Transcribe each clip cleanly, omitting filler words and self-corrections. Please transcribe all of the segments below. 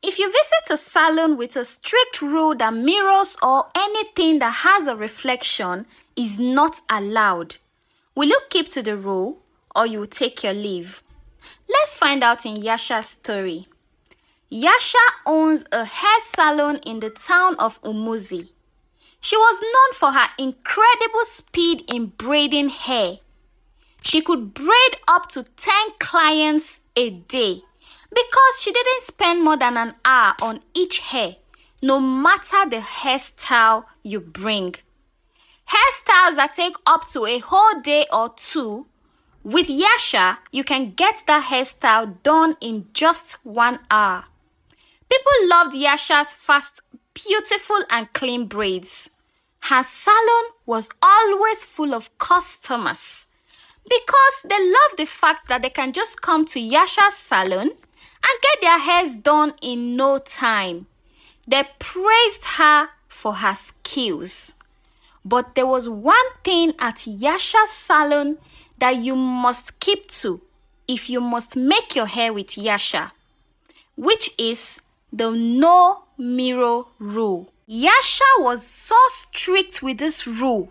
If you visit a salon with a strict rule that mirrors or anything that has a reflection is not allowed, will you keep to the rule or you will take your leave? Let's find out in Yasha's story. Yasha owns a hair salon in the town of Umuzi. She was known for her incredible speed in braiding hair. She could braid up to 10 clients a day because she didn't spend more than an hour on each hair, no matter the hairstyle you bring. Hairstyles that take up to a whole day or two, with Yasha, you can get that hairstyle done in just 1 hour. People loved Yasha's fast, beautiful and clean braids. Her salon was always full of customers because they love the fact that they can just come to Yasha's salon and get their hairs done in no time. They praised her for her skills. But there was one thing at Yasha's salon that you must keep to if you must make your hair with Yasha, which is the no mirror rule. Yasha was so strict with this rule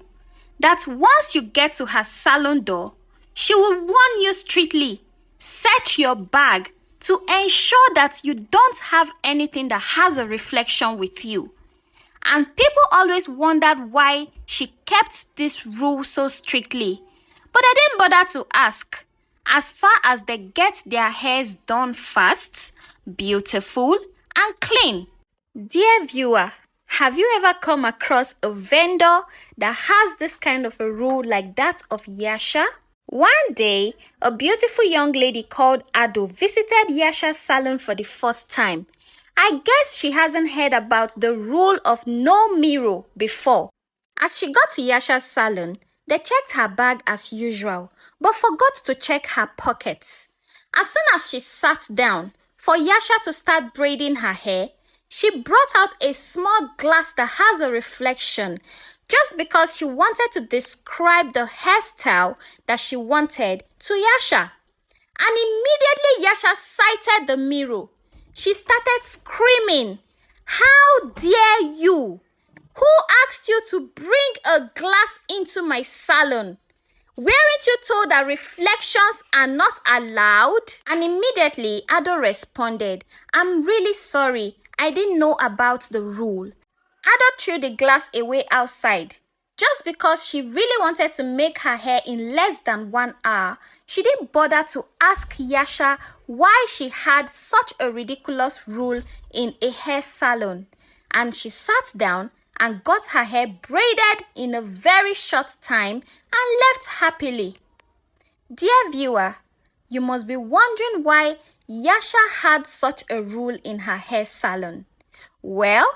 that once you get to her salon door, she will warn you strictly, search your bag to ensure that you don't have anything that has a reflection with you. And people always wondered why she kept this rule so strictly, but I didn't bother to ask. As far as they get their hairs done fast, beautiful, and clean. Dear viewer, have you ever come across a vendor that has this kind of a rule like that of Yasha? One day, a beautiful young lady called Ado visited Yasha's salon for the first time. I guess she hasn't heard about the rule of no mirror before. As she got to Yasha's salon, they checked her bag as usual, but forgot to check her pockets. As soon as she sat down for Yasha to start braiding her hair, she brought out a small glass that has a reflection just because she wanted to describe the hairstyle that she wanted to Yasha. And immediately Yasha sighted the mirror. She started screaming, "How dare you? Who asked you to bring a glass into my salon? Weren't you told that reflections are not allowed?" And immediately Ado responded, "I'm really sorry. I didn't know about the rule." Ado threw the glass away outside. Just because she really wanted to make her hair in less than 1 hour, she didn't bother to ask Yasha why she had such a ridiculous rule in a hair salon. And she sat down and got her hair braided in a very short time and left happily. Dear viewer, you must be wondering why Yasha had such a rule in her hair salon. Well,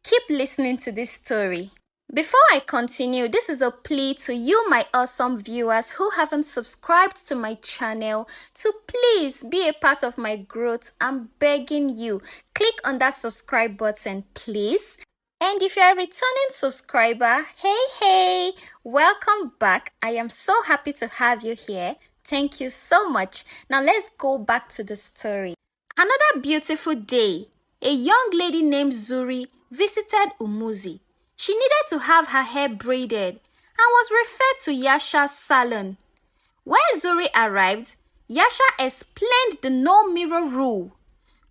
keep listening to this story. Before I continue, this is a plea to you, my awesome viewers who haven't subscribed to my channel, to please be a part of my growth. I'm begging you, click on that subscribe button, please. And if you're a returning subscriber, hey, welcome back. I am so happy to have you here. Thank you so much. Now let's go back to the story. Another beautiful day, a young lady named Zuri visited Umuzi. She needed to have her hair braided and was referred to Yasha's salon. When Zuri arrived, Yasha explained the no mirror rule.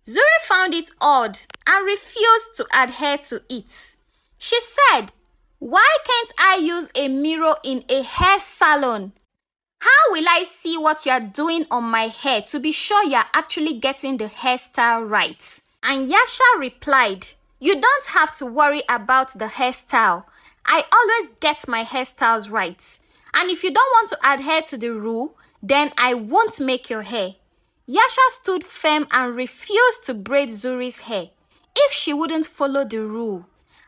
Zuri found it odd and refused to adhere to it. She said, "Why can't I use a mirror in a hair salon? How will I see what you are doing on my hair to be sure you are actually getting the hairstyle right?" And Yasha replied, "You don't have to worry about the hairstyle. I always get my hairstyles right. And if you don't want to adhere to the rule, then I won't make your hair." Yasha stood firm and refused to braid Zuri's hair if she wouldn't follow the rule.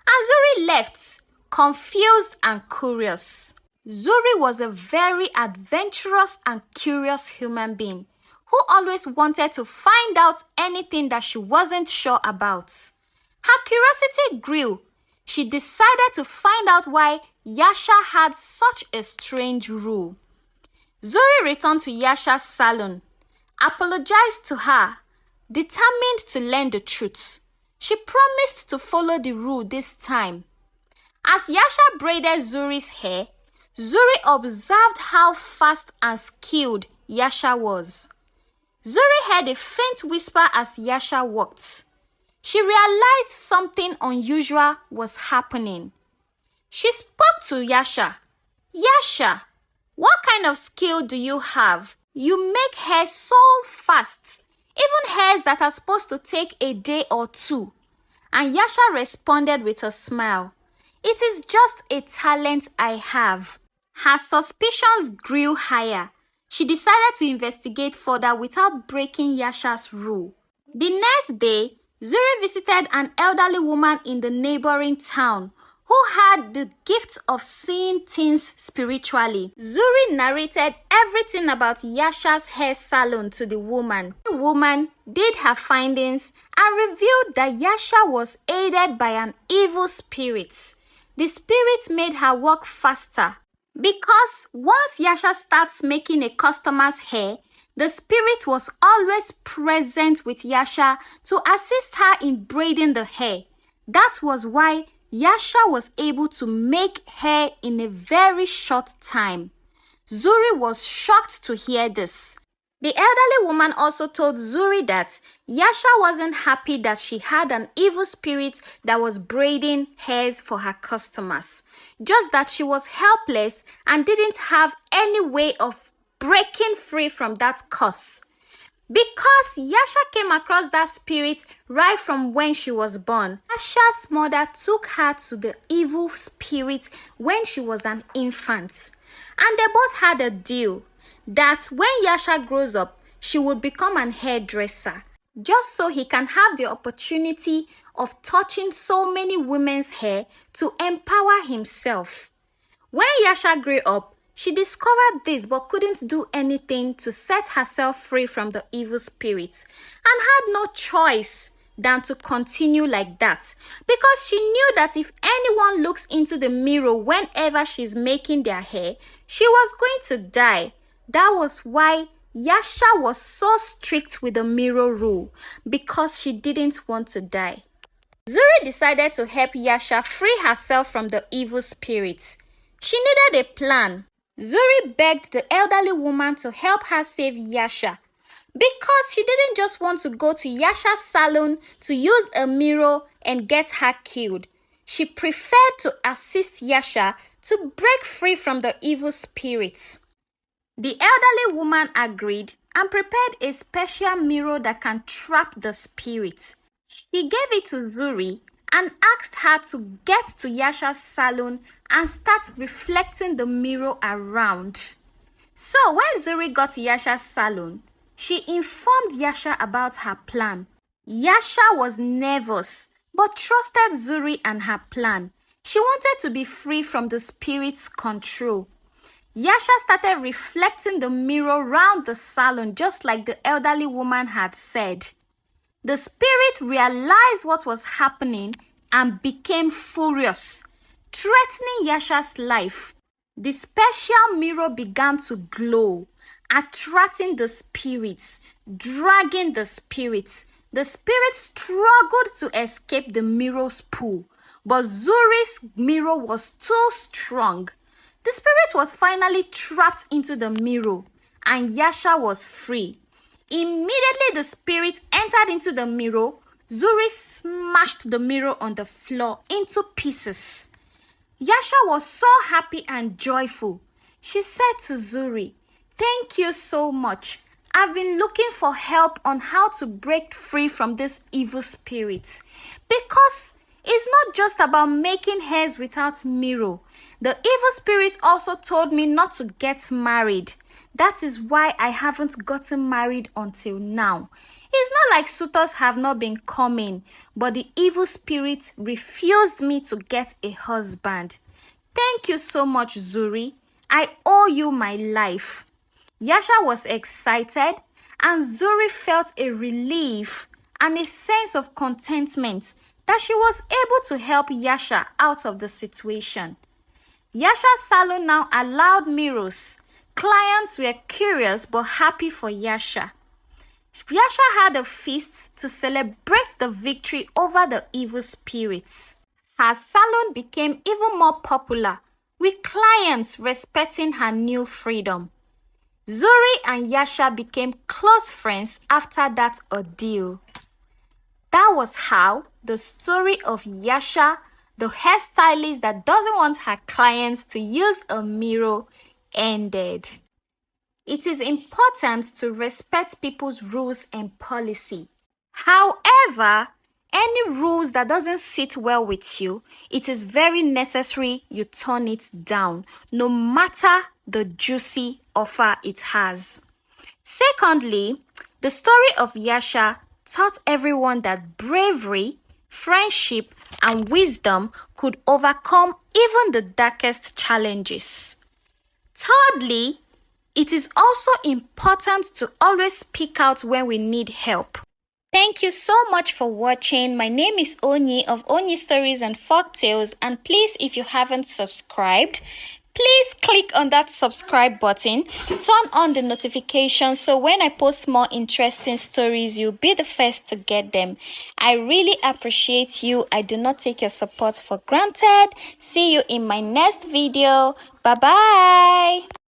And Zuri left, confused and curious. Zuri was a very adventurous and curious human being who always wanted to find out anything that she wasn't sure about. Her curiosity grew. She decided to find out why Yasha had such a strange rule. Zuri returned to Yasha's salon, apologized to her, determined to learn the truth. She promised to follow the rule this time. As Yasha braided Zuri's hair, Zuri observed how fast and skilled Yasha was. Zuri heard a faint whisper as Yasha walked. She realized something unusual was happening. She spoke to Yasha. Yasha, what kind of skill do you have? You make hair so fast, even hairs that are supposed to take a day or two. And Yasha responded with a smile. It is just a talent I have. Her suspicions grew higher. She decided to investigate further without breaking Yasha's rule. The next day, Zuri visited an elderly woman in the neighboring town who had the gift of seeing things spiritually. Zuri narrated everything about Yasha's hair salon to the woman. The woman did her findings and revealed that Yasha was aided by an evil spirit. The spirit made her work faster because once Yasha starts making a customer's hair, the spirit was always present with Yasha to assist her in braiding the hair. That was why Yasha was able to make hair in a very short time. Zuri was shocked to hear this. The elderly woman also told Zuri that Yasha wasn't happy that she had an evil spirit that was braiding hairs for her customers, just that she was helpless and didn't have any way of breaking free from that curse. Because Yasha came across that spirit right from when she was born, Yasha's mother took her to the evil spirit when she was an infant. And they both had a deal that when Yasha grows up, she would become an hairdresser, just so he can have the opportunity of touching so many women's hair to empower himself. When Yasha grew up, she discovered this but couldn't do anything to set herself free from the evil spirits and had no choice than to continue like that because she knew that if anyone looks into the mirror whenever she's making their hair, she was going to die. That was why Yasha was so strict with the mirror rule because she didn't want to die. Zuri decided to help Yasha free herself from the evil spirits. She needed a plan. Zuri begged the elderly woman to help her save Yasha because she didn't just want to go to Yasha's salon to use a mirror and get her killed. She preferred to assist Yasha to break free from the evil spirits. The elderly woman agreed and prepared a special mirror that can trap the spirits. She gave it to Zuri and asked her to get to Yasha's salon and start reflecting the mirror around. So when Zuri got to Yasha's salon, she informed Yasha about her plan. Yasha was nervous but trusted Zuri and her plan. She wanted to be free from the spirit's control. Yasha started reflecting the mirror round the salon just like the elderly woman had said. The spirit realized what was happening and became furious, threatening Yasha's life. The special mirror began to glow, attracting the spirits, dragging the spirits. The spirits struggled to escape the mirror's pull, but Zuri's mirror was too strong. The spirit was finally trapped into the mirror, and Yasha was free. Immediately the spirit entered into the mirror, Zuri smashed the mirror on the floor into pieces. Yasha was so happy and joyful. She said to Zuri, "Thank you so much. I've been looking for help on how to break free from this evil spirit. Because it's not just about making hairs without mirror. The evil spirit also told me not to get married. That is why I haven't gotten married until now. It's not like suitors have not been coming, but the evil spirit refused me to get a husband. Thank you so much, Zuri. I owe you my life." Yasha was excited, and Zuri felt a relief and a sense of contentment that she was able to help Yasha out of the situation. Yasha's salon now allowed mirrors. Clients were curious but happy for Yasha. Yasha had a feast to celebrate the victory over the evil spirits. Her salon became even more popular, with clients respecting her new freedom. Zuri and Yasha became close friends after that ordeal. That was how the story of Yasha, the hairstylist that doesn't want her clients to use a mirror, ended. It is important to respect people's rules and policy. However, any rules that doesn't sit well with you, it is very necessary you turn it down, no matter the juicy offer it has. Secondly, the story of Yasha taught everyone that bravery, friendship, and wisdom could overcome even the darkest challenges. Thirdly, it is also important to always speak out when we need help. Thank you so much for watching. My name is Onyi of Onyi Stories and Folktales, and please, if you haven't subscribed, please click on that subscribe button, turn on the notifications so when I post more interesting stories, you'll be the first to get them. I really appreciate you. I do not take your support for granted. See you in my next video. Bye-bye.